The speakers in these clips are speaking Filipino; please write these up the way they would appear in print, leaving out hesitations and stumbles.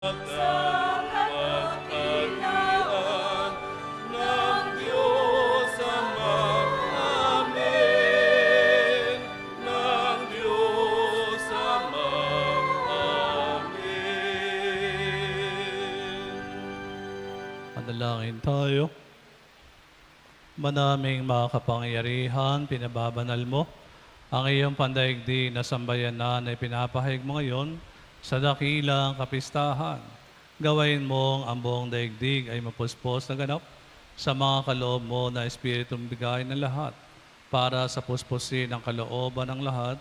Pagkapangyarihan ng Diyos Ama, Amen. Ng Diyos Ama, Amen. Manalangin tayo. Manaming makapangyarihan, pinababanal mo ang iyong pandaigdig na sambayanan na ipinapahayag mo ngayon sa dakilang kapistahan. Gawain mong ang buong daigdig ay mapuspos na ganap sa mga kaloob mo na Espiritong bigay ng lahat para sa puspusin ang kalooban ng lahat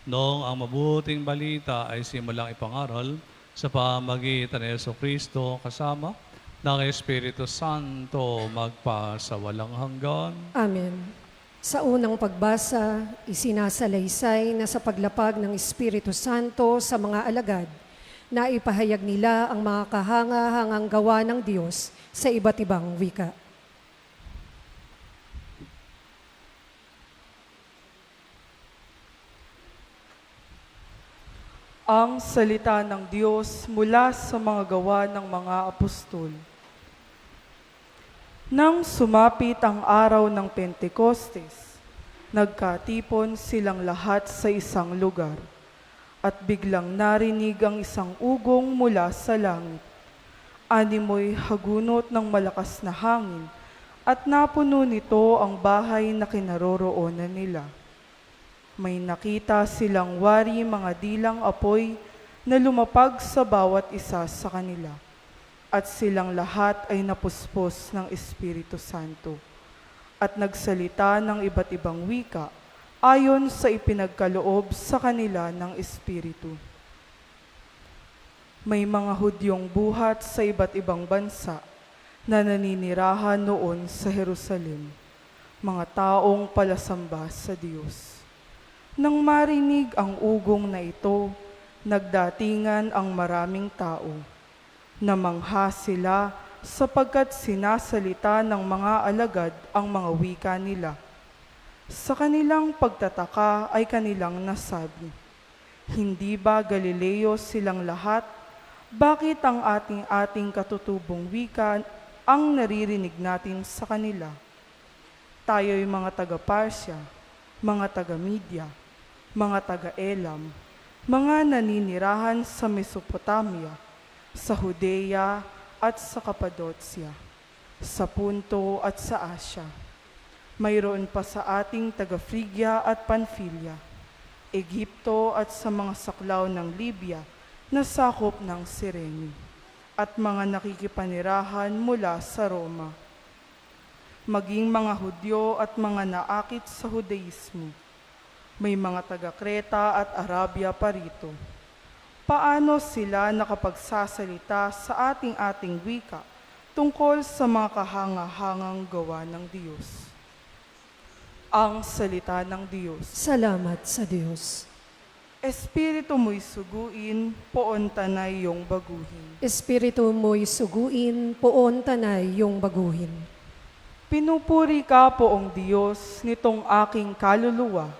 noong ang mabuting balita ay simulang ipangaral sa pamagitan ni Jesucristo kasama ng Espiritu Santo magpa sa walang hanggan. Amen. Sa unang pagbasa, isinasalaysay na sa paglapag ng Espiritu Santo sa mga alagad, na ipahayag nila ang mga kahanga-hangang gawa ng Diyos sa iba't ibang wika. Ang salita ng Diyos mula sa mga gawa ng mga apostol. Nang sumapit ang araw ng Pentecostes, nagkatipon silang lahat sa isang lugar, at biglang narinig ang isang ugong mula sa langit. Animoy hagunot ng malakas na hangin, at napuno nito ang bahay na kinaroroonan nila. May nakita silang wari mga dilang apoy na lumapag sa bawat isa sa kanila. At silang lahat ay napuspos ng Espiritu Santo at nagsalita ng iba't ibang wika ayon sa ipinagkaloob sa kanila ng Espiritu. May mga Hudyong buhat sa iba't ibang bansa na naninirahan noon sa Jerusalem, mga taong palasamba sa Diyos. Nang marinig ang ugong na ito, nagdatingan ang maraming tao. Namangha sila sapagkat sinasalita ng mga alagad ang mga wika nila. Sa kanilang pagtataka ay kanilang nasabi, "Hindi ba Galileo silang lahat? Bakit ang ating katutubong wika ang naririnig natin sa kanila? Tayo'y mga taga-Parsya, mga taga-Media, mga taga-Elam, mga naninirahan sa Mesopotamia, sa Judea at sa Cappadocia, sa Punto at sa Asya. Mayroon pa sa ating taga-Phrygia at Pamphylia, Egipto at sa mga saklaw ng Libya na sakop ng Cirene, at mga nakikipanirahan mula sa Roma. Maging mga Hudyo at mga naakit sa Judaismo. May mga taga-Kreta at Arabia pa rito. Paano sila nakapagsasalita sa ating wika tungkol sa mga kahanga-hangang gawa ng Diyos?" Ang salita ng Diyos. Salamat sa Diyos. Espiritu mo'y suguin, poon tanay yung baguhin. Espiritu mo'y suguin, poon tanay yung baguhin. Pinupuri ka, poong Diyos, nitong aking kaluluwa,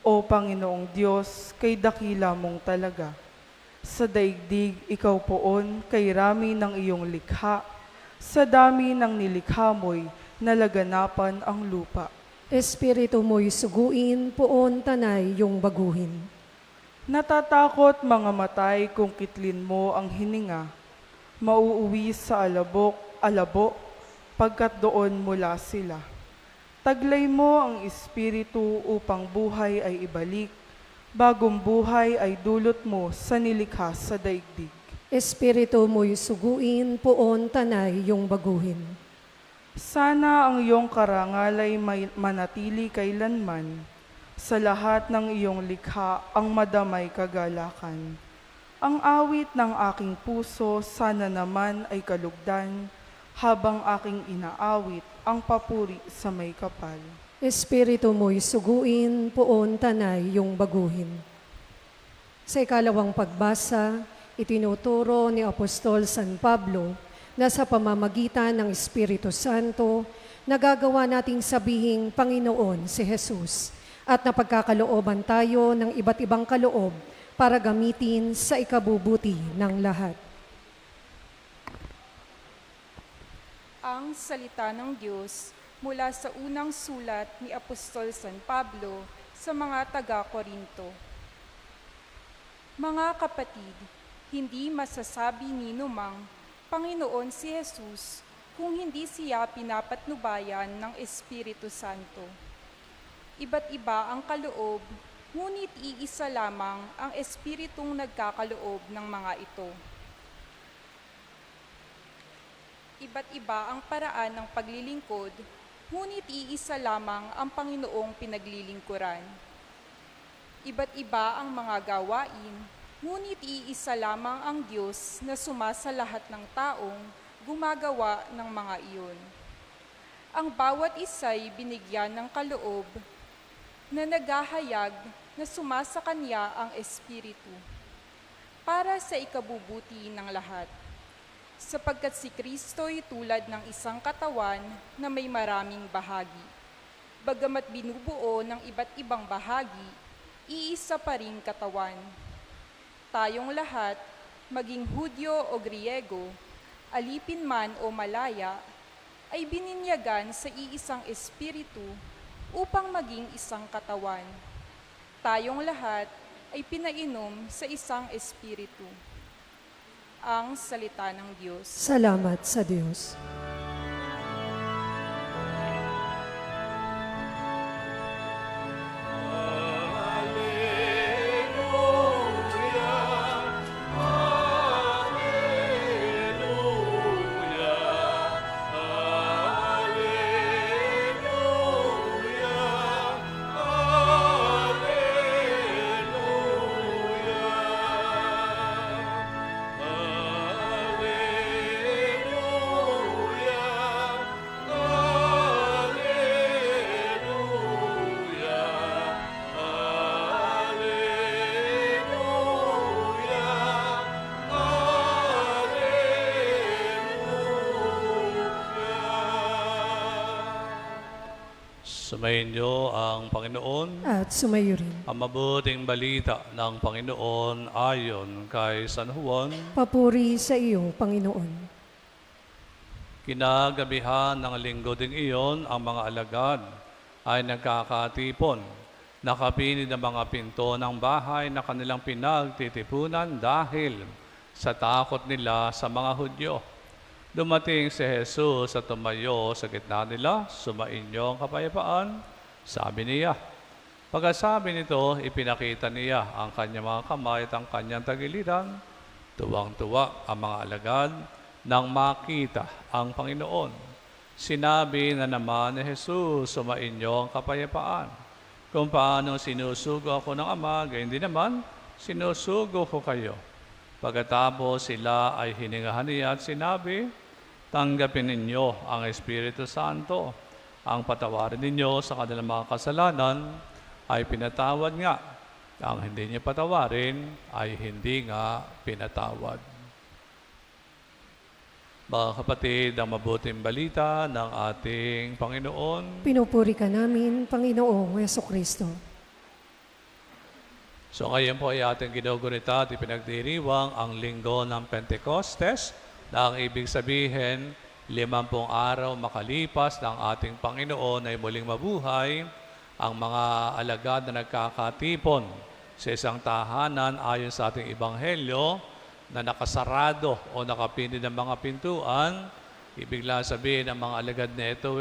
o Panginoong Diyos, kay dakila mong talaga. Sa daigdig, ikaw poon, kay rami ng iyong likha, sa dami ng nilikha mo'y nalaganapan ang lupa. Espiritu mo'y suguin, poon tanay yung baguhin. Natatakot mga matay kung kitlin mo ang hininga, mauuwi sa alabo, pagkat doon mula sila. Taglay mo ang Espiritu upang buhay ay ibalik, bagong buhay ay dulot mo sa nilikha sa daigdig. Espiritu mo'y suguin, poon tanay yung baguhin. Sana ang iyong karangal ay manatili kailanman, sa lahat ng iyong likha ang madamay kagalakan. Ang awit ng aking puso sana naman ay kalugdan, habang aking inaawit ang papuri sa may kapal. Espiritu mo'y suguin, poon tanay yung baguhin. Sa ikalawang pagbasa, itinuturo ni Apostol San Pablo na sa pamamagitan ng Espiritu Santo, nagagawa nating sabihing Panginoon si Jesus at napagkakalooban tayo ng iba't ibang kaloob para gamitin sa ikabubuti ng lahat. Ang salita ng Diyos mula sa unang sulat ni Apostol San Pablo sa mga taga-Korinto. Mga kapatid, hindi masasabi ni numang Panginoon si Jesus kung hindi siya pinapatnubayan ng Espiritu Santo. Iba't iba ang kaloob, ngunit iisa lamang ang Espiritong nagkakaloob ng mga ito. Iba't iba ang paraan ng paglilingkod, ngunit iisa lamang ang Panginoong pinaglilingkuran. Iba't iba ang mga gawain, ngunit iisa lamang ang Diyos na sumasalahat ng taong gumagawa ng mga iyon. Ang bawat isa'y binigyan ng kaloob na naghahayag na sumasa kanya ang Espiritu para sa ikabubuti ng lahat. Sapagkat si Kristo'y tulad ng isang katawan na may maraming bahagi. Bagamat binubuo ng iba't ibang bahagi, iisa pa ring katawan. Tayong lahat, maging Hudyo o Griego, alipin man o malaya, ay bininyagan sa iisang Espiritu upang maging isang katawan. Tayong lahat ay pinainom sa isang Espiritu. Ang salita ng Diyos. Salamat sa Diyos. Sumayin niyo ang Panginoon. At sumayo rin. Ang mabuting balita ng Panginoon ayon kay San Juan. Papuri sa iyo, Panginoon. Kinagabihan ng linggo ding iyon, ang mga alagad ay nagkakatipon. Nakapinig ang mga pinto ng bahay na kanilang pinagtitipunan dahil sa takot nila sa mga Hudyo. Dumating si Jesus at tumayo sa gitna nila, sumainyo ang kapayapaan, sabi niya. Pagkasabi nito, ipinakita niya ang kanyang mga kamay at ang kanyang tagiliran. Tuwang-tuwa ang mga alagad nang makita ang Panginoon. Sinabi na naman ni Jesus, sumainyo ang kapayapaan. Kung paano sinusugo ako ng Ama, gayon din naman, sinusugo ko kayo. Pagkatapos sila ay hiningahan niya at sinabi, tanggapin ninyo ang Espiritu Santo. Ang patawarin ninyo sa kanilang mga kasalanan ay pinatawad nga. Ang hindi niyo patawarin ay hindi nga pinatawad. Mga kapatid, ang mabuting balita ng ating Panginoon. Pinupuri ka namin, Panginoong Jesucristo. So ngayon po ay ating ginugunita at ipinagdiriwang ang linggo ng Pentecostes na ang ibig sabihin 50 araw makalipas ng ating Panginoon ay muling mabuhay. Ang mga alagad na nagkakatipon sa isang tahanan ayon sa ating Ebanghelyo na nakasarado o nakapinid ng mga pintuan, ibig lang sabihin ng mga alagad na ito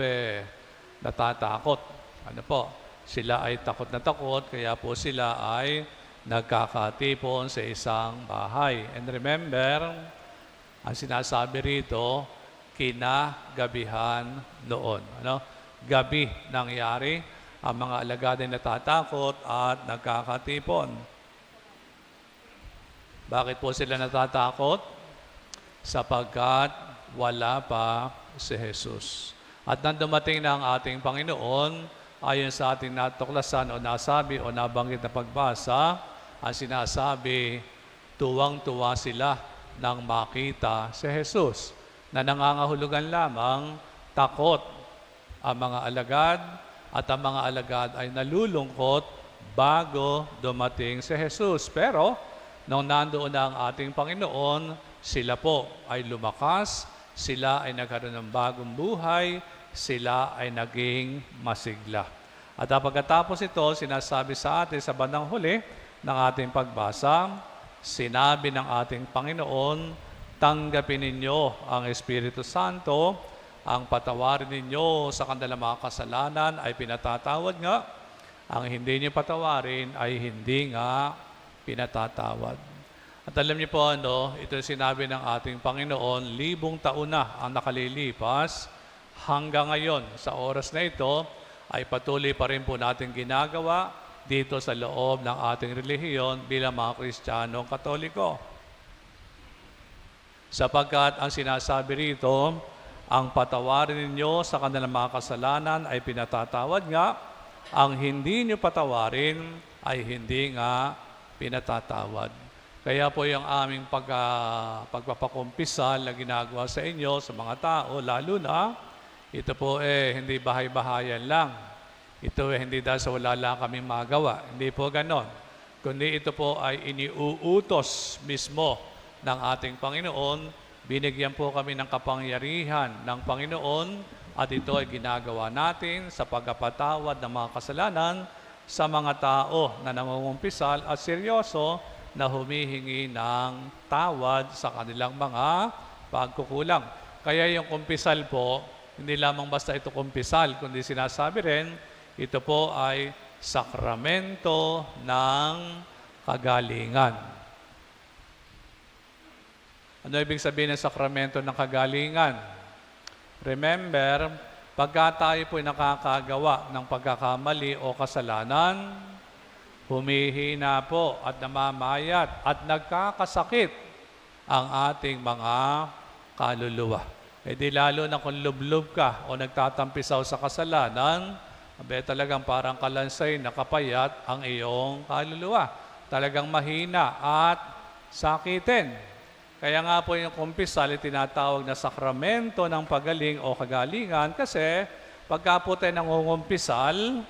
natatakot. Ano po? Sila ay takot na takot, kaya po sila ay nagkakatipon sa isang bahay. And remember, ang sinasabi rito, kinagabihan noon. Ano? Gabi nangyari, ang mga alagad ay natatakot at nagkakatipon. Bakit po sila natatakot? Sapagkat wala pa si Jesus. At nang dumating na ang ating Panginoon, ayon sa ating natuklasan o nasabi o nabanggit na pagbasa, ang sinasabi, tuwang-tuwa sila nang makita si Jesus, na nangangahulugan lamang takot ang mga alagad at ang mga alagad ay nalulungkot bago dumating si Jesus. Pero, nung nandoon na ang ating Panginoon, sila po ay lumakas, sila ay nagkaroon ng bagong buhay, sila ay naging masigla. At pagkatapos ito, sinasabi sa atin sa bandang huli ng ating pagbasa, sinabi ng ating Panginoon, tanggapin ninyo ang Espiritu Santo, ang patawarin ninyo sa kanilang mga kasalanan ay pinatatawad nga, ang hindi niyo patawarin ay hindi nga pinatatawad. At alam niyo po ito yung sinabi ng ating Panginoon, 1,000 taon na ang nakalilipas, hanggang ngayon sa oras na ito ay patuloy pa rin po natin ginagawa dito sa loob ng ating relihiyon bilang mga Kristiyanong Katoliko. Sapagkat ang sinasabi rito, ang patawarin ninyo sa kanilang mga kasalanan ay pinatatawad nga, ang hindi nyo patawarin ay hindi nga pinatatawad. Kaya po yung aming pagpapakumpisal na ginagawa sa inyo, sa mga tao, lalo na, ito po hindi bahay-bahayan lang. Ito hindi dahil sa wala lang kaming magawa. Hindi po ganon. Kundi ito po ay iniuutos mismo ng ating Panginoon. Binigyan po kami ng kapangyarihan ng Panginoon at ito ay ginagawa natin sa pagpapatawad ng mga kasalanan sa mga tao na nangungumpisal at seryoso na humihingi ng tawad sa kanilang mga pagkukulang. Kaya yung kumpisal po, hindi lamang basta ito kumpisal, kundi sinasabi rin, ito po ay sakramento ng kagalingan. Ano ibig sabihin ng sakramento ng kagalingan? Remember, pagka tayo po'y nakakagawa ng pagkakamali o kasalanan, humihina po at namamayat at nagkakasakit ang ating mga kaluluwa. E di lalo na kung lublob ka o nagtatampisaw sa kasalanan, talagang parang kalansay, nakapayat ang iyong kaluluwa. Talagang mahina at sakitin. Kaya nga po yung kumpisal ay tinatawag na sakramento ng pagaling o kagalingan kasi pagka po tayo nangungumpisal,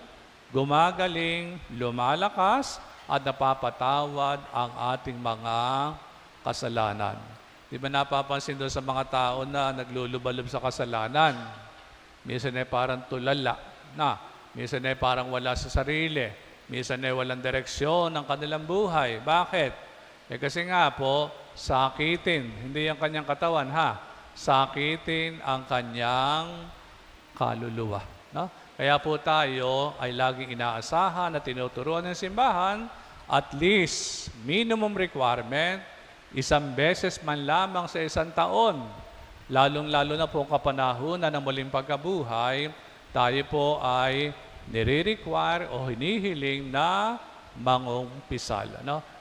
gumagaling, lumalakas at napapatawad ang ating mga kasalanan. Di ba napapansin doon sa mga tao na naglulubalob sa kasalanan? Minsan ay parang tulala na, minsan ay parang wala sa sarili, minsan ay walang direksyon ng kanilang buhay. Bakit? Kasi nga po, sakitin, hindi ang kanyang katawan sakitin ang kanyang kaluluwa. No? Kaya po tayo ay laging inaasahan at tinuturuan ng simbahan, at least minimum requirement, 1 beses man lamang sa 1 taon. Lalong-lalo na po kapanahunan ng muling pagkabuhay, tayo po ay nire-require o hinihiling na mangumpisal.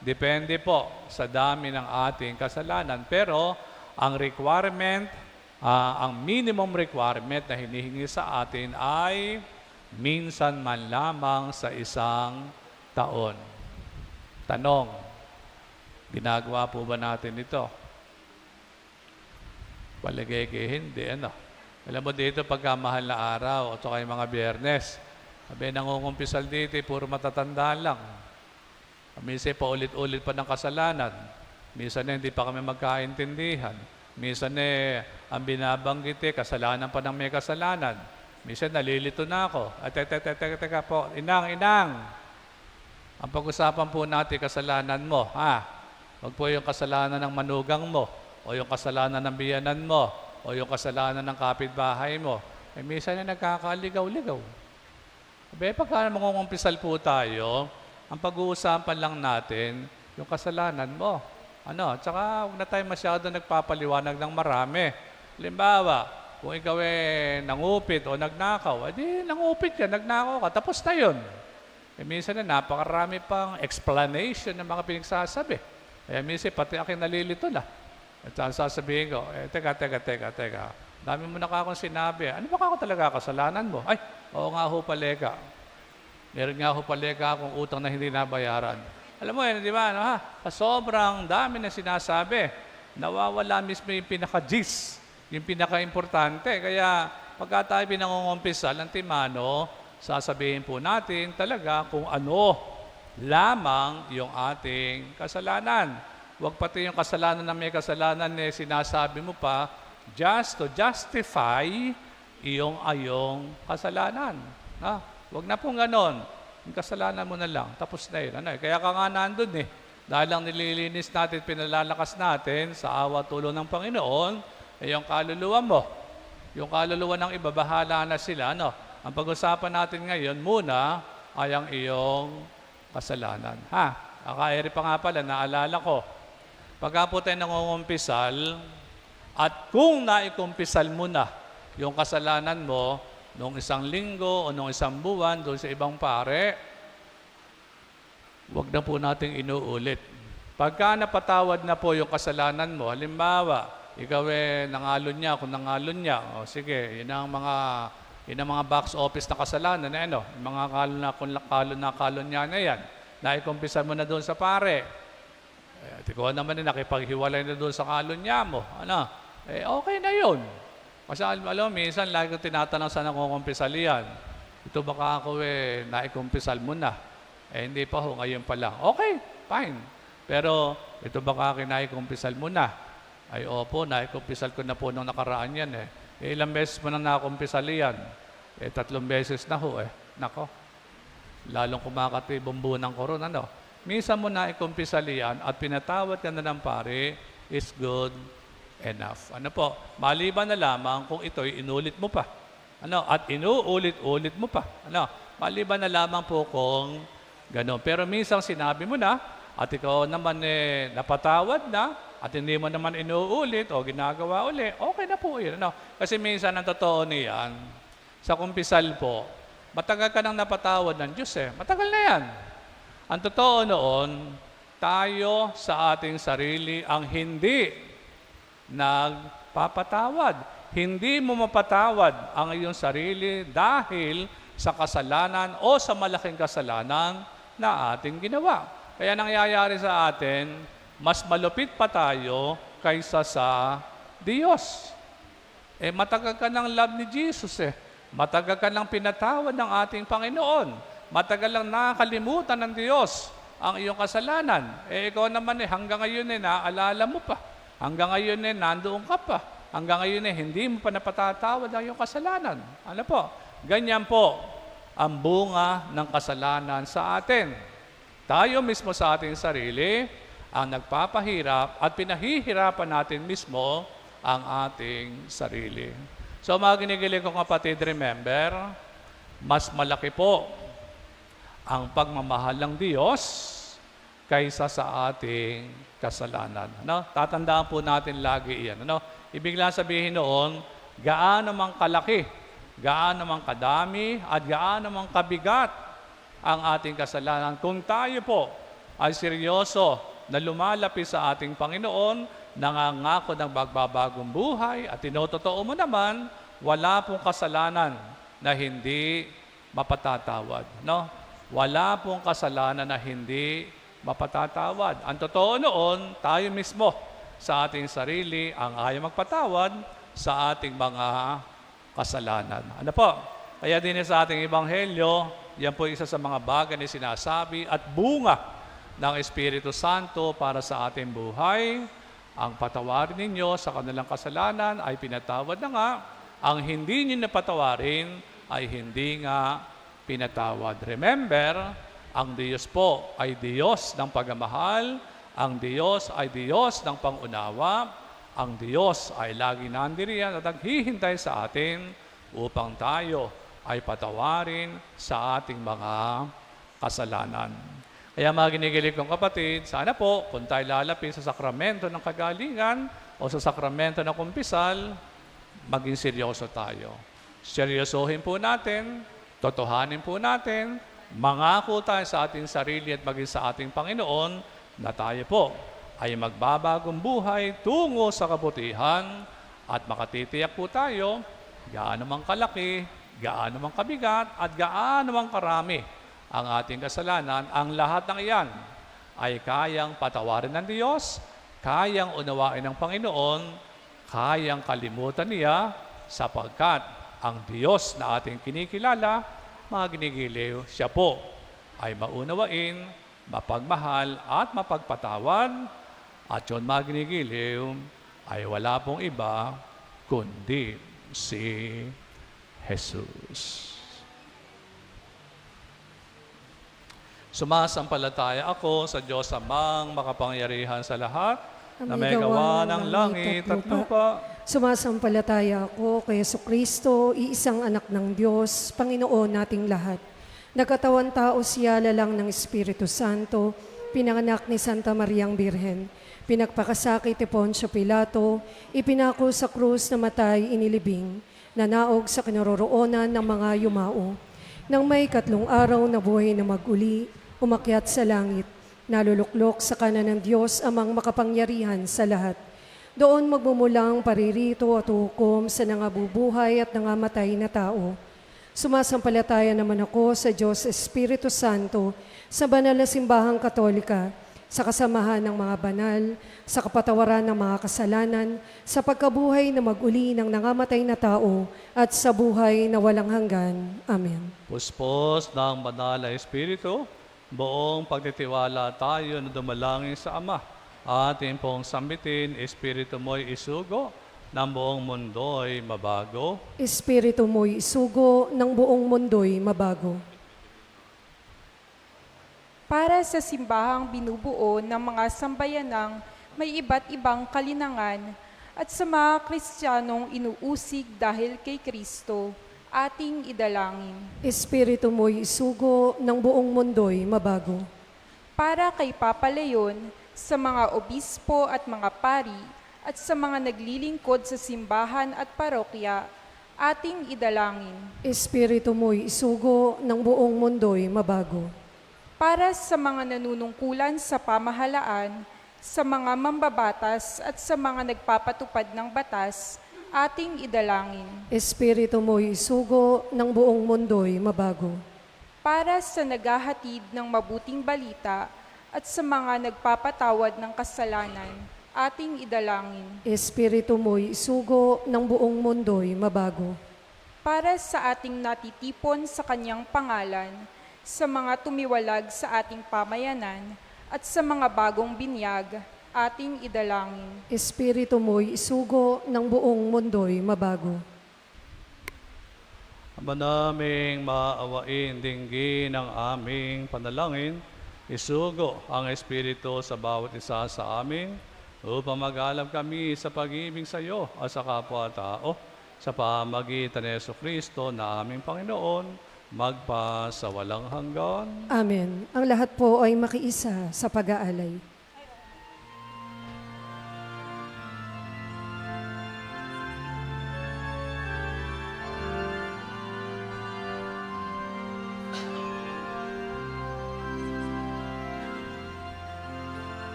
Depende po sa dami ng ating kasalanan. Pero ang requirement, ang minimum requirement na hinihingi sa atin ay minsan man lamang sa 1 taon. Tanong, ginagawa po ba natin ito? Palagay kayo hindi, Alam mo dito, pagka mahal na araw, o kaya mga Biyernes, nangungumpisal dito, puro matatanda lang. Minsan paulit-ulit pa ng kasalanan. Minsan hindi pa kami magkaintindihan. Minsan ang binabanggit kasalanan pa ng may kasalanan. Minsan nalilito na ako. Teka po, inang. Ang pag-usapan po natin kasalanan mo, Huwag po yung kasalanan ng manugang mo, o yung kasalanan ng biyanan mo, o yung kasalanan ng kapitbahay mo. Minsan nagkakaligaw-ligaw. Pagka mangungumpisal po tayo, ang pag-uusapan lang natin, yung kasalanan mo. Tsaka huwag na tayo masyado nagpapaliwanag ng marami. Halimbawa, kung ikaw nangupit o nagnakaw, nangupit ka, nagnakaw ka, tapos na yun. Minsan napakarami pang explanation ng mga pinagsasabi. Minsan pati aking nalilito na. At sasabihin ko, teka. Dami mo na akong sinabi. Ano ba ako talaga kasalanan mo? Ay, oo nga ho pala ka. Meron nga ho pala akong utang na hindi nabayaran. Alam mo di ba? Sobrang dami na sinasabi. Nawawala mismo yung pinaka-gist, yung pinaka-importante. Kaya pagka tayo pinangungumpisal ng timano, sasabihin po natin talaga kung ano lamang yung ating kasalanan. Huwag pati yung kasalanan na may kasalanan sinasabi mo pa just to justify ayong kasalanan. Huwag na pong ganon. Yung kasalanan mo na lang, tapos na yun. Kaya ka nga nandun eh. Dahil lang nililinis natin, pinalalakas natin sa awa tulong ng Panginoon, yung kaluluwa mo. Yung kaluluwa ng iba, bahala na sila. Ang pag-usapan natin ngayon muna ay ang iyong kasalanan. Eri pa nga pala, naalala ko. Pagka po tayo nangungumpisal, at kung naikumpisal mo na yung kasalanan mo nung isang linggo o nung isang buwan doon sa ibang pare, huwag na po nating inuulit. Pagka napatawad na po yung kasalanan mo, halimbawa, ikaw nangalon niya, kung nangalon niya, sige, yun ang mga box office na kasalanan, yung mga kalon niya na yan, naikumpisal mo na doon sa pare. Ikaw naman nakipaghiwalay na doon sa kalon niya mo. Okay na yun. Kasi alam, minsan lagi ko tinatanong saan ako kumpisal yan. Ito baka ako naikumpisal mo na. Hindi pa ho, ngayon pa lang. Okay, fine. Pero ito baka kinaikumpisal mo na. Ay opo, naikumpisal ko na po nung nakaraan yan ilang beses mo nang nakumpisal yan? 3 beses na ho Nako, lalong kumakatibong bunang koron. Minsan mo naikumpisal yan at pinatawad ka na ng pare, is good enough. Maliban na lamang kung ito'y inulit mo pa. At inuulit-ulit mo pa. Maliban na lamang po kung gano'n. Pero minsan sinabi mo na, at ikaw naman napatawad na, at hindi mo naman inuulit o ginagawa uli, okay na po yun. Kasi minsan ang totoo niyan, sa kumpisal po, matagal ka nang napatawad ng Diyos Matagal na yan. Ang totoo noon, tayo sa ating sarili ang hindi nagpapatawad. Hindi mo mapatawad ang iyong sarili dahil sa kasalanan o sa malaking kasalanan na ating ginawa. Kaya nangyayari sa atin, mas malupit pa tayo kaysa sa Diyos. Matagal ka ng love ni Jesus Matagal ka ng pinatawad ng ating Panginoon. Matagal lang nakakalimutan ng Diyos ang iyong kasalanan. Ikaw naman hanggang ngayon naaalala mo pa. Hanggang ngayon nandoon ka pa. Hanggang ngayon hindi mo pa napatatawad ang iyong kasalanan. Ganyan po ang bunga ng kasalanan sa atin. Tayo mismo sa ating sarili ang nagpapahirap at pinahihirapan natin mismo ang ating sarili. So mga ginigilig kong kapatid, remember, mas malaki po ang pagmamahal ng Diyos kaysa sa ating kasalanan. Tatandaan po natin lagi iyan. Ibig lang sabihin noon, gaano mang kalaki, gaano mang kadami, at gaano mang kabigat ang ating kasalanan. Kung tayo po ay seryoso na lumalapit sa ating Panginoon, nangangako ng magbabagong buhay, at tinototoo mo naman, wala pong kasalanan na hindi mapatatawad. Wala pong kasalanan na hindi mapatatawad. Ang totoo noon, tayo mismo sa ating sarili ang ayaw magpatawad sa ating mga kasalanan. Kaya din sa ating Ebanghelyo, yan po isa sa mga bagay na sinasabi at bunga ng Espiritu Santo para sa ating buhay. Ang patawarin ninyo sa kanilang kasalanan ay pinatawad na nga. Ang hindi nyo napatawarin ay hindi nga pinatawad. Remember, ang Diyos po ay Diyos ng pagmamahal. Ang Diyos ay Diyos ng pangunawa. Ang Diyos ay lagi nandiriyan at naghihintay sa atin upang tayo ay patawarin sa ating mga kasalanan. Kaya mga ginigilig kong kapatid, sana po kung tayo lalapit sa sakramento ng kagalingan o sa sakramento ng kumpisal, maging seryoso tayo. Seryosohin po natin, totohanin po natin, mangako tayo sa ating sarili at maging sa ating Panginoon na tayo po ay magbabagong buhay tungo sa kabutihan at makatitiyak po tayo gaano mang kalaki, gaano mang kabigat at gaano mang karami ang ating kasalanan. Ang lahat ng iyan ay kayang patawarin ng Diyos, kayang unawain ng Panginoon, kayang kalimutan niya sapagkat ang Diyos na ating kinikilala, mga ginigiliw, siya po ay maunawain, mapagmahal at mapagpatawad. At yun mga ginigiliw ay wala pong iba kundi si Jesus. Sumasampalataya ako sa Diyos Amang makapangyarihan sa lahat, na may gawa ng langit at lupa. Sumasampalataya ako kay Jesucristo, iisang anak ng Diyos, Panginoon nating lahat. Nagkatawan tao siya lalang ng Espiritu Santo, pinanganak ni Santa Mariang Birhen, pinagpakasakit ni Poncio Pilato, ipinako sa krus na matay inilibing, nanaog sa kinaroroonan ng mga yumao. Nang may 3 araw na buhay na maguli, umakyat sa langit, naluluklok sa kanan ng Diyos Amang makapangyarihan sa lahat. Doon magmumulang paririto at hukom sa nangabubuhay at nangamatay na tao. Sumasampalataya naman ako sa Diyos Espiritu Santo, sa banal na simbahang katolika, sa kasamahan ng mga banal, sa kapatawaran ng mga kasalanan, sa pagkabuhay na maguli ng nangamatay na tao, at sa buhay na walang hanggan. Amen. Puspos ng banal na Espiritu, buong pagtitiwala tayo na dumalangin sa Ama. Atin pong sambitin, Espiritu mo'y isugo, ng buong mundo'y mabago. Espiritu mo'y isugo, ng buong mundo'y mabago. Para sa simbahang binubuo ng mga sambayanang may iba't ibang kalinangan at sa mga Kristiyanong inuusig dahil kay Kristo, ating idalangin. Espiritu mo'y isugo, ng buong mundo'y mabago. Para kay Papa Leon, sa mga obispo at mga pari, at sa mga naglilingkod sa simbahan at parokya, ating idalangin. Espiritu mo'y isugo, ng buong mundo'y mabago. Para sa mga nanunungkulan sa pamahalaan, sa mga mambabatas at sa mga nagpapatupad ng batas, ating idalangin. Espiritu mo'y isugo, ng buong mundo'y mabago. Para sa naghahatid ng mabuting balita at sa mga nagpapatawad ng kasalanan, ating idalangin. Espiritu mo'y isugo, ng buong mundo'y mabago. Para sa ating natitipon sa kanyang pangalan, sa mga tumiwalag sa ating pamayanan, at sa mga bagong binyag, ating idalangin. Espiritu mo'y isugo, ng buong mundo'y mabago. Ama naming maawain dinggin ang aming panalangin, isugo ang Espiritu sa bawat isa sa amin, upang mag-alab kami sa pag-ibig sa iyo at sa kapwa-tao, sa pamagitan ni Jesucristo na aming Panginoon, magpa sa walang hanggan. Amen. Ang lahat po ay makiisa sa pag-aalay.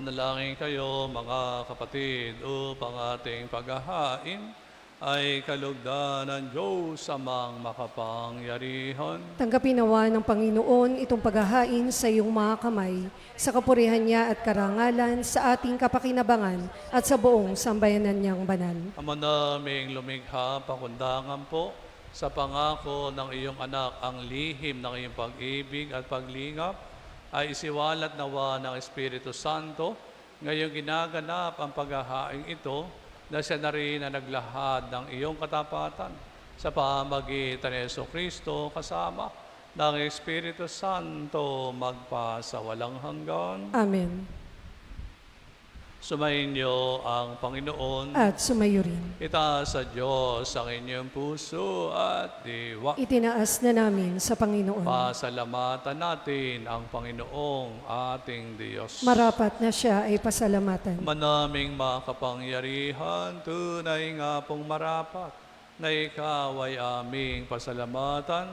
Manalangin kayo, mga kapatid, upang ating paghahain ay kalugdan ng Diyos amang makapangyarihan. Tanggapin nawa ng Panginoon itong paghahain sa iyong mga kamay, sa kapurihan niya at karangalan, sa ating kapakinabangan at sa buong sambayanan niyang banal. Ama naming lumikha, pakundangan po sa pangako ng iyong anak ang lihim ng iyong pag-ibig at paglingap ay isiwalat nawa ng Espiritu Santo. Ngayong ginaganap ang paghahain ito na siya na rin na naglahad ng iyong katapatan sa pamagitan ni Jesucristo kasama ng Espiritu Santo magpa sa walang hanggan. Amen. Sumainyo ang Panginoon. At sumayo rin. Itaas sa Diyos ang inyong puso at diwa. Itinaas na namin sa Panginoon. Pasalamatan natin ang Panginoong ating Diyos. Marapat na siya ay pasalamatan. Manaming makapangyarihan, tunay nga pong marapat na ikaw ay aming pasalamatan.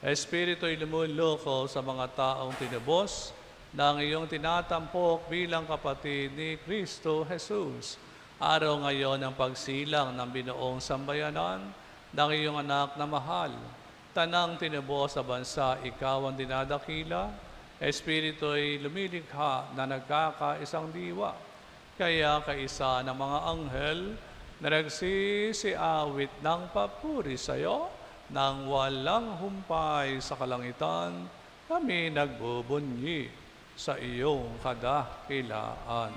Espiritu'y lumuloko sa mga taong tinubos ng iyong tinatampok bilang kapatid ni Kristo Jesus. Araw ngayon ang pagsilang ng binuong sambayanan ng iyong anak na mahal. Tanang tinubos sa bansa, ikaw ang dinadakila. Espiritu'y lumilikha na nagkakaisang diwa. Kaya kaisa ng mga anghel na nagsisiawit ng papuri sa iyo, nang walang humpay sa kalangitan, kami nagbubunyi sa iyong kadakilaan.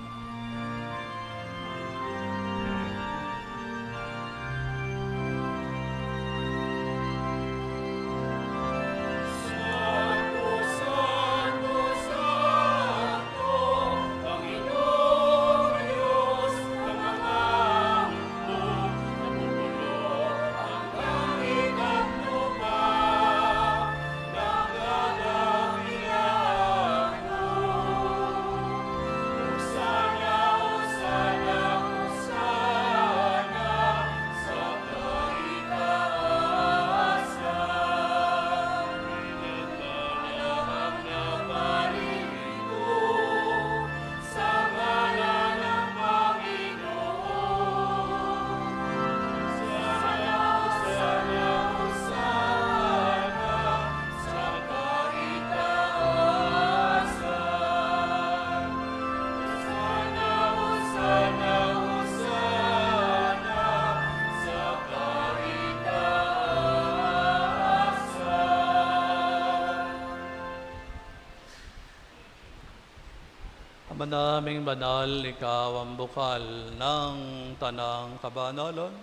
Ama naming banal, ikaw ang bukal ng tanang kabanalan.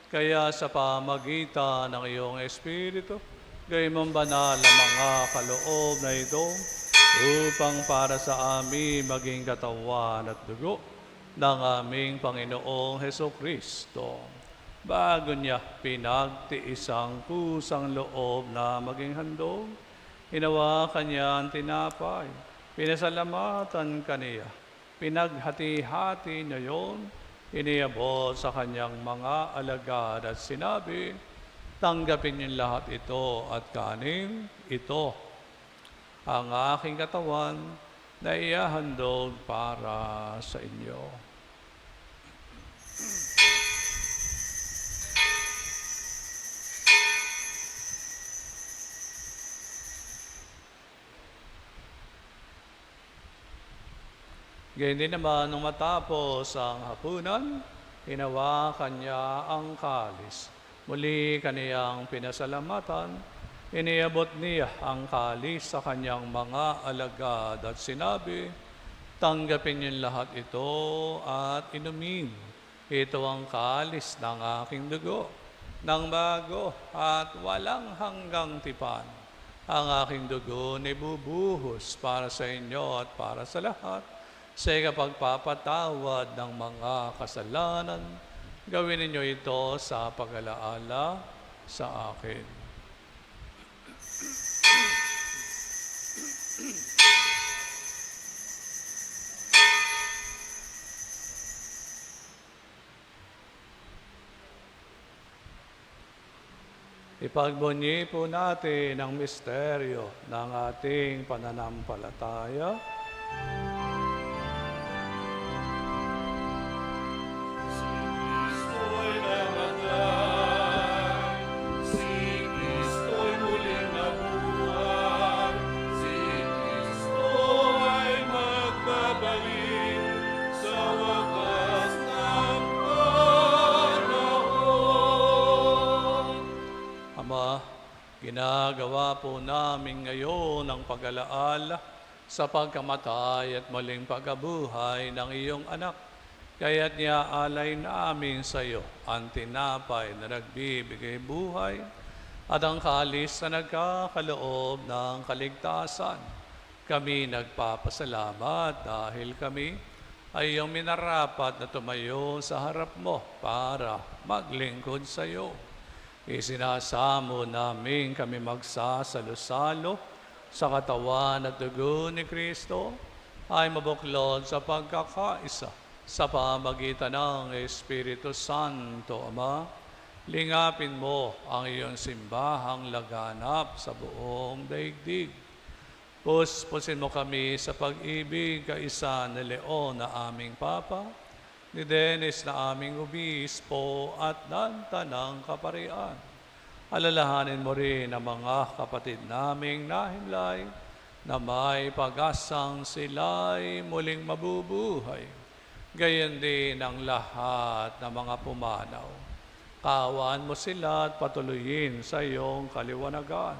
Kaya sa pamagitan ng iyong Espiritu, gawin mong banal ang mga kaloob na ito upang para sa amin maging katawan at dugo ng aming Panginoong Hesukristo. Bago niya pinagtiis ang kusang loob na maging handog, hinawakan niya ang tinapay, pinasalamatan kaniya, pinaghati-hati niya yon, iniabot sa kanyang mga alagad at sinabi, tanggapin niyo lahat ito at kanin, ito ang aking katawan na ihahandog para sa inyo. Ganyan din naman, nung matapos ang hapunan, hinawakan niya ang kalis. Muli kaniyang pinasalamatan, iniabot niya ang kalis sa kanyang mga alagad at sinabi, tanggapin niyo lahat ito at inumin. Ito ang kalis ng aking dugo, ng bago at walang hanggang tipan. Ang aking dugo na ibubuhos para sa inyo at para sa lahat, sa pagpapatawad ng mga kasalanan. Gawin ninyo ito sa pag-alaala sa akin. Ipagbunyi po natin ang misteryo ng ating pananampalataya. Ginagawa po namin ngayon ang pag-alaala sa pagkamatay at muling pagkabuhay ng iyong anak. Kaya't niaalay namin sa iyo ang tinapay na nagbibigay buhay at ang kalis na nagkakaloob ng kaligtasan. Kami nagpapasalamat dahil kami ay iyong minarapat na tumayo sa harap mo para maglingkod sa iyo. Isinasamo namin kami magsasalo-salo sa katawan at dugo ni Kristo ay mabuklod sa pagkakaisa sa pamagitan ng Espiritu Santo. Ama, lingapin mo ang iyong simbahang laganap sa buong daigdig. Puspusin mo kami sa pag-ibig kaisa ni Leon na aming Papa, ni Dennis na aming Obispo at ng Tanang Kaparian. Alalahanin mo rin ang mga kapatid naming nahimlay na may pag-asang sila'y muling mabubuhay. Gayon din ang lahat ng mga pumanaw. Kaawaan mo sila at patuloyin sa iyong kaliwanagan.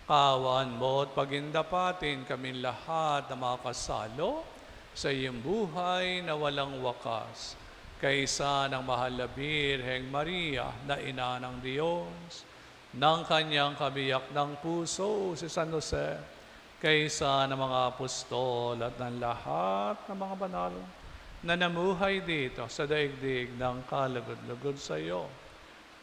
Kaawaan mo at pagindapatin kaming lahat na makasalo sa iyong buhay na walang wakas, kaysa ng mahal na Birheng Maria na ina ng Diyos, ng kanyang kabiyak ng puso si San Jose, kaysa ng mga apostol at ng lahat ng mga banal na namuhay dito sa daigdig ng kalugod-lugod sa iyo.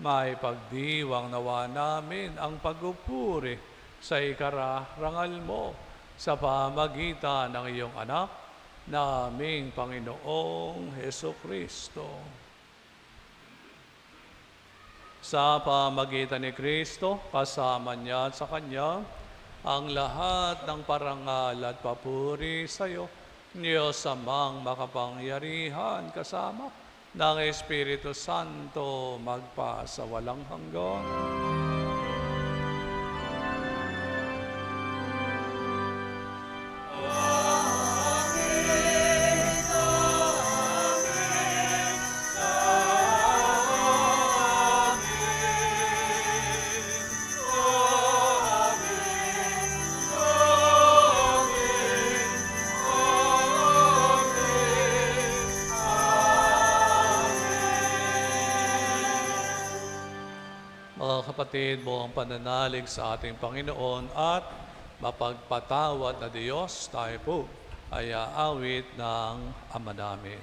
May pagdiwang nawa namin ang pagpupuri sa ikararangal mo sa pamagitan ng iyong anak, naming Panginoong Hesukristo. Sa pamagitan ni Kristo, kasama niya at sa Kanya, ang lahat ng parangal at papuri sa iyo, Diyos Amang makapangyarihan, kasama ng Espiritu Santo, magpa sa walang hanggan. Mga kapatid, buong pananalig sa ating Panginoon at mapagpatawad na Diyos, tayo po ay aawit ng Ama namin.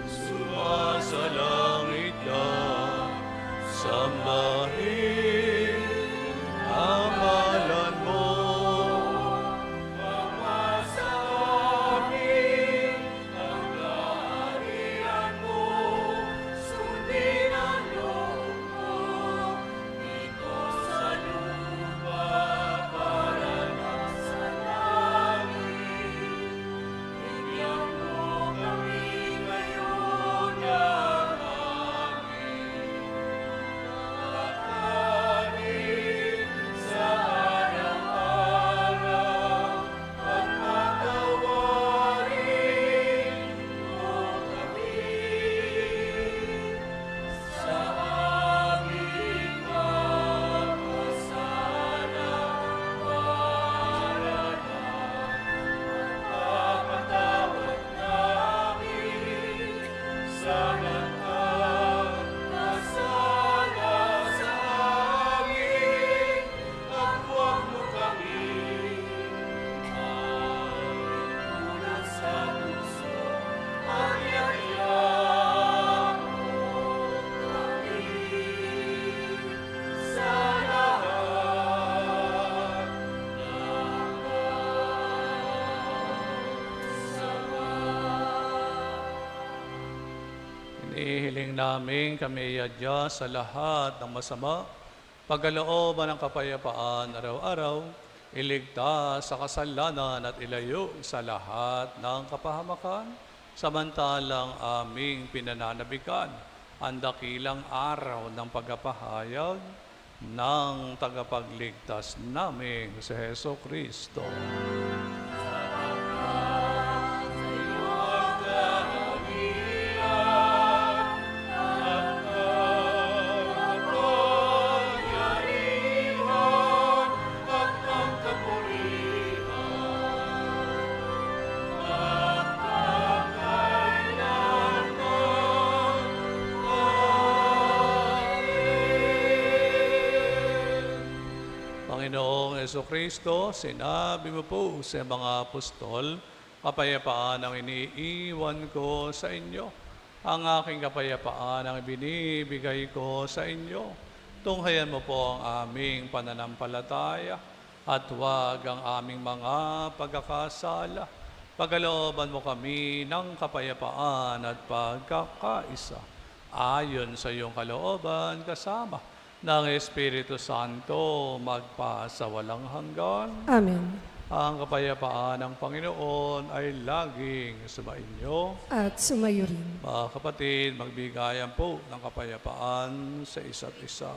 Sumasalangit ka, sambahin ang ngalan mo. Inihiling namin kami iadya sa lahat ng masama, pagkalooban ng kapayapaan araw-araw, iligtas sa kasalanan at ilayo sa lahat ng kapahamakan, samantalang aming pinananabikan ang dakilang araw ng pagpapahayag ng tagapagligtas namin si Jesucristo. Panginoong Kristo, sinabi mo po sa mga apostol, kapayapaan ang iniiwan ko sa inyo. Ang aking kapayapaan ang binibigay ko sa inyo. Tunghayan mo po ang aming pananampalataya at huwag ang aming mga pagkakasala. Pagalooban mo kami ng kapayapaan at pagkakaisa. Ayon sa iyong kalooban kasama ng Espiritu Santo magpa sa walang hanggan. Amen. Ang kapayapaan ng Panginoon ay laging sumainyo. At sumayo rin. Mga kapatid, magbigayan po ng kapayapaan sa isa't isa.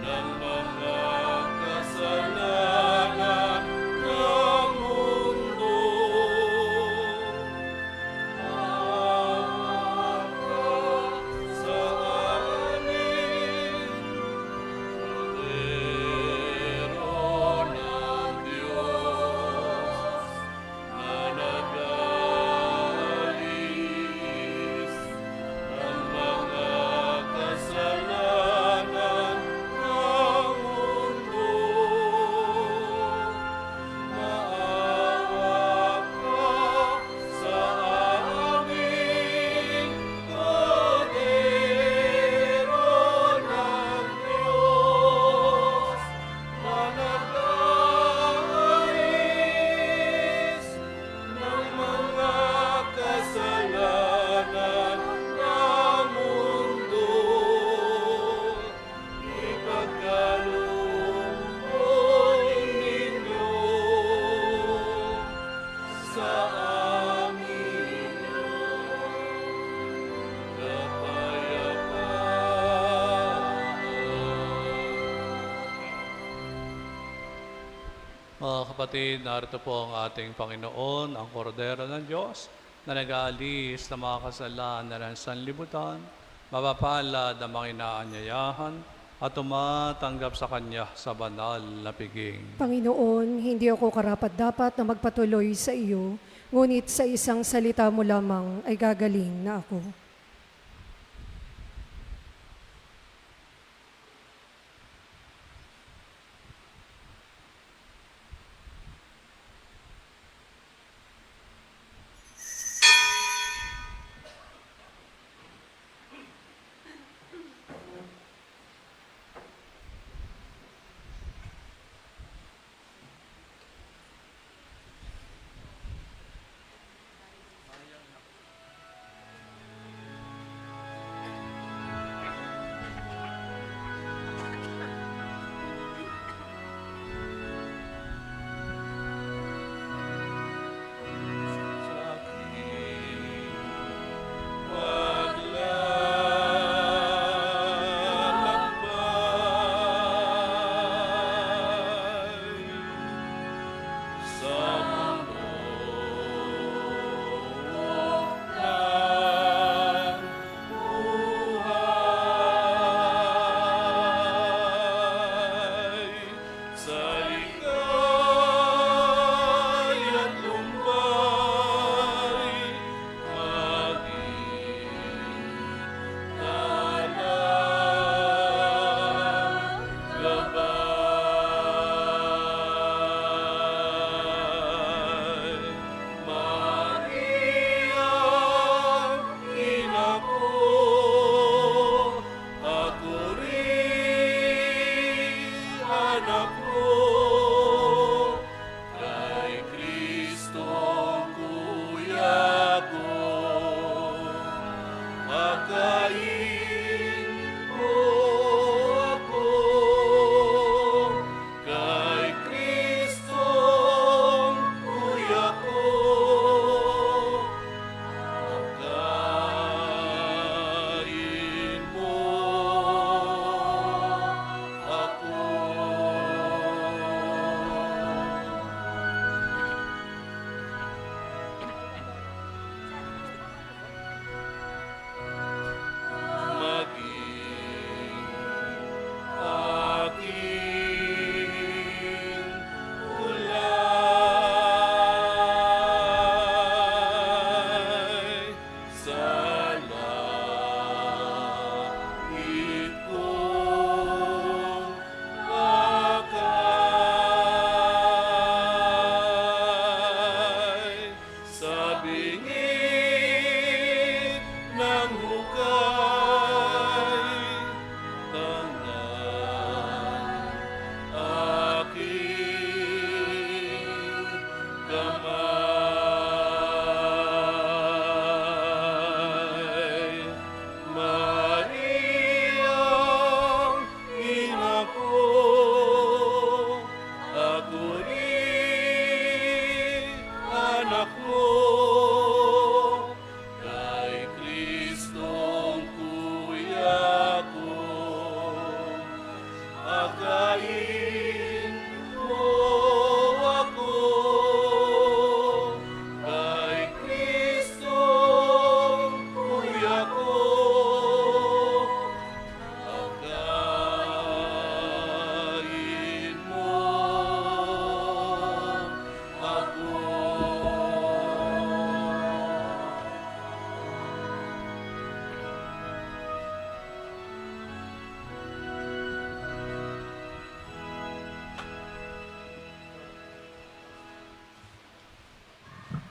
ng mga kasalanan ng mundo. Awa ka sa amin, Kordero ng Diyos, na nag-aalis ng mga kasalanan ng mundo. Maawa ka sa amin, Kordero ng Diyos, na nag-aalis ng mga kasalanan ng mundo. Ipagkaloob ninyo sa amin kapayapaan. Mga kapatid, narito po ang ating Panginoon, ang Kordero ng Diyos, na nag-aalis ng mga kasalanan ng sanlibutan, mapapalad ang mga inaanyayahan, at tumatanggap sa Kanya sa banal na piging. Panginoon, hindi ako karapat-dapat na magpatuloy sa iyo, ngunit sa isang salita mo lamang ay gagaling na ako.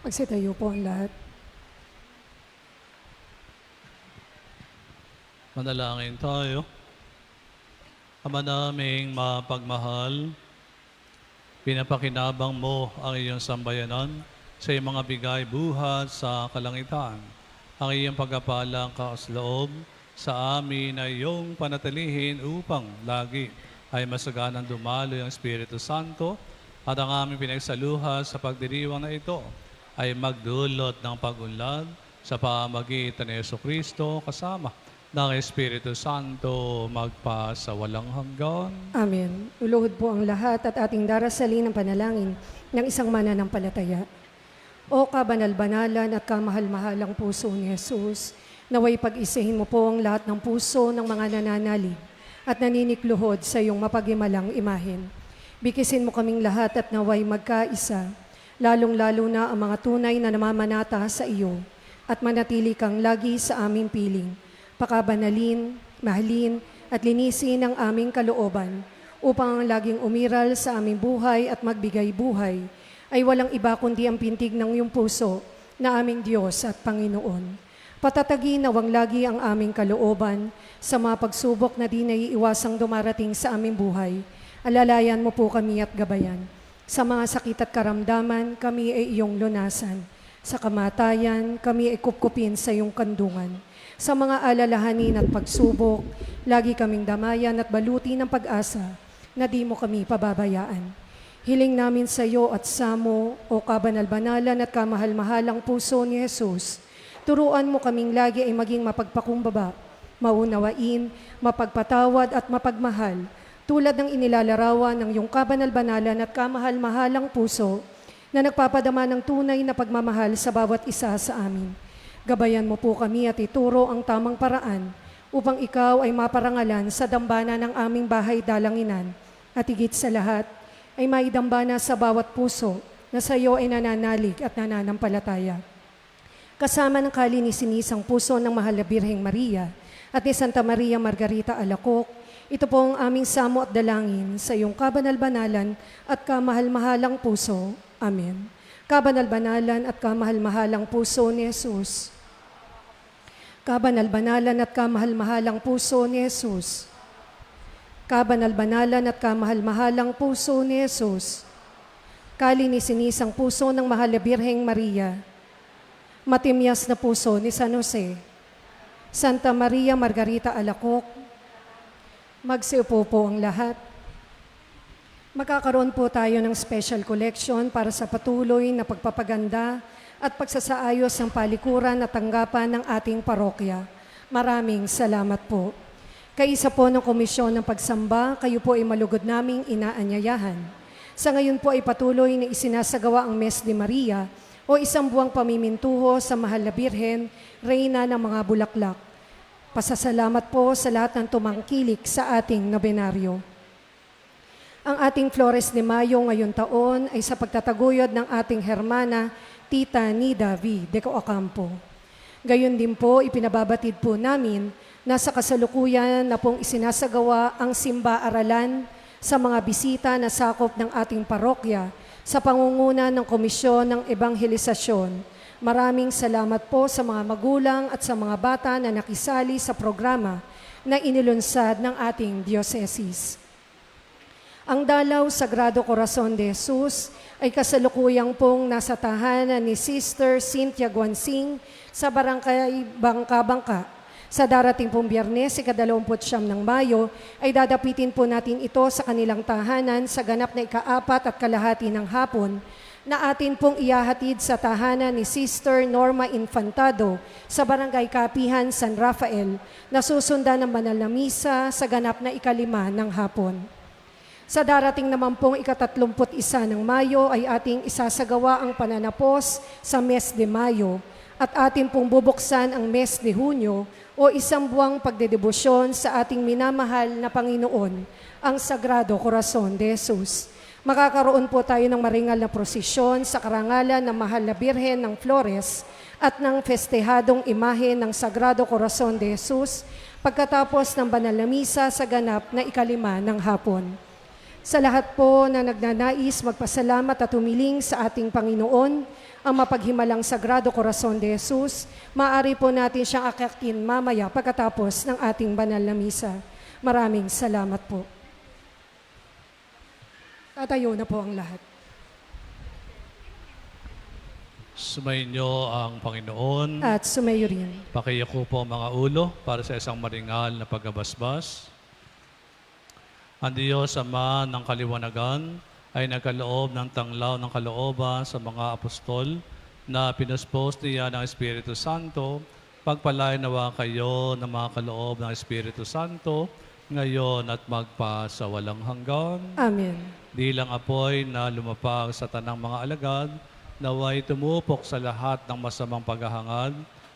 Magsitayo po ang lahat. Manalangin tayo. Ama naming mapagmahal, pinapakinabang mo ang iyong sambayanan sa iyong mga bigay buhat sa kalangitan. Ang iyong pagkapalang kaasloob sa amin ay iyong panatilihin upang lagi ay masaganang dumaloy ang Espiritu Santo at ang aming pinagsaluha sa pagdiriwang na ito ay magdulot ng pag-unlad sa pamagitan ni Jesucristo kasama ng Espiritu Santo magpa sa walang hanggan. Amen. Uluhod po ang lahat at ating darasalin ng panalangin ng isang mananampalataya. O kabanal-banalan at kamahal-mahalang puso ni Jesus, naway pag-isihin mo po ang lahat ng puso ng mga nananalig at naninikluhod sa iyong mapaghimalang imahen. Bikisin mo kaming lahat at naway magkaisa, lalong-lalo na ang mga tunay na namamanata sa iyo at manatili kang lagi sa aming piling. Pakabanalin, mahalin at linisin ang aming kalooban upang ang laging umiral sa aming buhay at magbigay buhay ay walang iba kundi ang pintig ng iyong puso na aming Diyos at Panginoon. Patatagin nawang lagi ang aming kalooban sa mga pagsubok na di naiiwasang dumarating sa aming buhay. Alalayan mo po kami at gabayan. Sa mga sakit at karamdaman, kami ay iyong lunasan. Sa kamatayan, kami ay kupkupin sa iyong kandungan. Sa mga alalahanin at pagsubok, lagi kaming damayan at baluti ng pag-asa na di mo kami pababayaan. Hiling namin sa iyo at sa mo, o kabanal-banalan at kamahal-mahalang puso ni Jesus, turuan mo kaming lagi ay maging mapagpakumbaba, maunawain, mapagpatawad at mapagmahal, tulad ng inilalarawan ng iyong kabanal-banalan at kamahal-mahalang puso na nagpapadama ng tunay na pagmamahal sa bawat isa sa amin. Gabayan mo po kami at ituro ang tamang paraan upang ikaw ay maparangalan sa dambana ng aming bahay dalanginan at higit sa lahat ay maidambana sa bawat puso na sa iyo ay nananalig at nananampalataya. Kasama ng kalinisin-isang puso ng Mahal na Birheng Maria at ni Santa Maria Margarita Alacoc, ito po ang aming samo at dalangin sa iyong kabanal-banalan at kamahal-mahalang puso. Amen. Kabanal-banalan at kamahal-mahalang puso ni Jesus. Kabanal-banalan at kamahal-mahalang puso ni Jesus. Kabanal-banalan at kamahal-mahalang puso ni Jesus. Kalinisin-isang puso ng Mahal na Birheng Maria. Matimyas na puso ni San Jose. Santa Maria Margarita Alacoc. Magsiupo po ang lahat. Magkakaroon po tayo ng special collection para sa patuloy na pagpapaganda at pagsasaayos ng palikuran at tanggapan ng ating parokya. Maraming salamat po. Kaisa po ng Komisyon ng Pagsamba, kayo po ay malugod naming inaanyayahan. Sa ngayon po ay patuloy na isinasagawa ang Mes de Maria o isang buwang pamimintuho sa Mahal na Birhen, Reyna ng mga Bulaklak. Pasasalamat po sa lahat ng tumangkilik sa ating nobenaryo. Ang ating Flores de Mayo ngayon taon ay sa pagtataguyod ng ating hermana, Tita Nida V. de Coacampo. Gayon din po, ipinababatid po namin na sa kasalukuyan na pong isinasagawa ang simba-aralan sa mga bisita na sakop ng ating parokya sa pangunguna ng Komisyon ng Ebanghelisasyon. Maraming salamat po sa mga magulang at sa mga bata na nakisali sa programa na inilunsad ng ating diocese. Ang dalaw Sagrado Corazon de Jesus ay kasalukuyang pong nasa tahanan ni Sister Cynthia Guansing sa Barangay Bangka-Bangka. Sa darating pong Biyernes, ika-29 ng Mayo, ay dadapitin po natin ito sa kanilang tahanan sa ganap na ika-4:30 ng hapon na atin pong iyahatid sa tahanan ni Sister Norma Infantado sa Barangay Kapihan, San Rafael, na susundan ng banal na misa sa ganap na ika-5 ng hapon. Sa darating naman pong ika-31 ng Mayo ay ating isasagawa ang pananapos sa Mes de Mayo at ating pong bubuksan ang Mes de Hunyo o isang buwang pagdedebosyon sa ating minamahal na Panginoon, ang Sagrado Corazon de Jesus. Makakaroon po tayo ng maringal na prosesyon sa karangalan ng Mahal na Birhen ng Flores at ng festehadong imahe ng Sagrado Corazon de Jesus pagkatapos ng banal na misa sa ganap na ika-5 ng hapon. Sa lahat po na nagnanais magpasalamat at humiling sa ating Panginoon, ang mapaghimalang Sagrado Corazon de Jesus, maaari po natin siyang akyakin mamaya pagkatapos ng ating banal na misa. Maraming salamat po. Tatayo na po ang lahat. Sumainyo ang Panginoon. At sumayo rin. Pakiyako po ang mga ulo para sa isang maringal na pagabasbas. Ang Diyos Ama ng Kaliwanagan ay nagkaloob ng tanglaw ng kalooban sa mga apostol na pinuspos niya ng Espiritu Santo. Pagpalain nawa kayo ng mga kaloob ng Espiritu Santo ngayon at magpa sa walang hanggan. Amen. Di lang apoy na lumapag sa tanang mga alagad, naway tumupok sa lahat ng masamang paghahangad,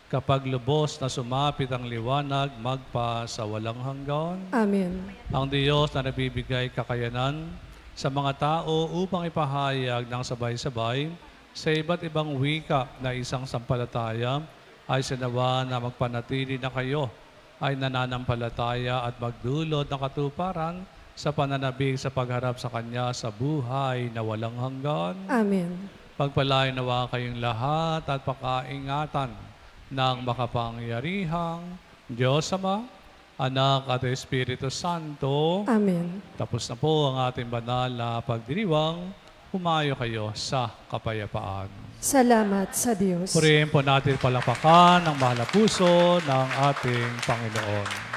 kapag lubos na sumapit ang liwanag, magpa sa walang hanggan. Amen. Ang Diyos na nabibigay kakayanan sa mga tao upang ipahayag ng sabay-sabay sa iba't ibang wika na isang sampalataya, ay sinawa na magpanatili na kayo ay nananampalataya at magdulot ng katuparan sa pananabik sa pagharap sa Kanya sa buhay na walang hanggan. Amen. Pagpalain nawa kayong lahat at pakaingatan ng makapangyarihang Diyos Ama, Anak at Espiritu Santo. Amen. Tapos na po ang ating banal na pagdiriwang. Humayo kayo sa kapayapaan. Salamat sa Diyos. Purihin po natin palakpakan ng mahal na puso ng ating Panginoon.